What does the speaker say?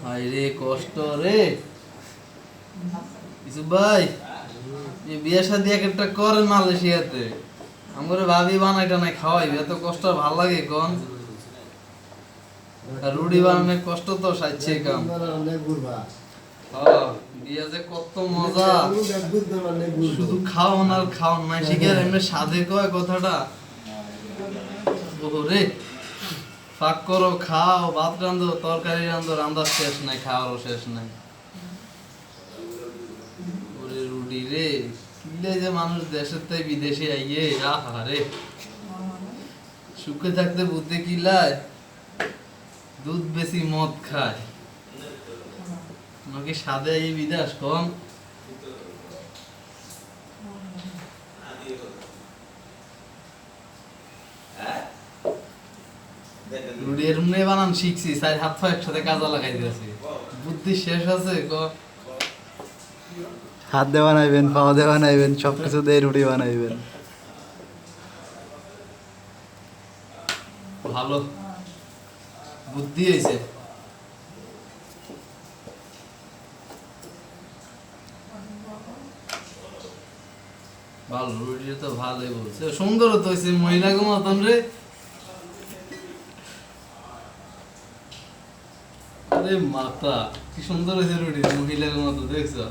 হায়রে কষ্ট রে ইসু ভাই, এই বিয়ে শাদী একটা করেন মালয়েশিয়াতে, আমার ভাবি বানাইটা নাই খাওয়াইবে, এত কষ্ট ভাল লাগে কোন? আর রুটি বানানোর কষ্ট তো সাইছে কাম। বিয়ে যে কত মজা, শুধু খাওন আর খাওন, মাইশিকে এমনি সাধে কয় কথাটা। ওরে ফাঁক করো, খাও, ভাত রান্ধো, তরকারি রান্ধো, রান্ধার শেষ নাই, খাওয়ারও শেষ নাই। ওরে রুডি রে, কিলে যে মানুষ দেশের থেকে বিদেশে আইয়ে, আহা রে, সুখে থাকতে বুদ্ধি কিলায়, দুধ বেশি মদ খায়, নাকি সাদে এই বিদেশ কম। রুডি এমনি বানান শিখছি, চার হাত পা একসাথে কাজে লাগাই দিয়েছি, বুদ্ধি শেষ আছে ক। হাত দিয়ে বানাইবেন, পাও দিয়ে বানাইবেন, সবকিছু দিয়ে রুটি বানাইবেন। ভালো বুদ্ধি হয়েছে। ভালো রুটি তো ভালোই বলছে, সুন্দর তো হয়েছে, মহিলা মতন রে। আরে মাতা কি সুন্দর হয়েছে রুটি, মহিলার মতো দেখছো।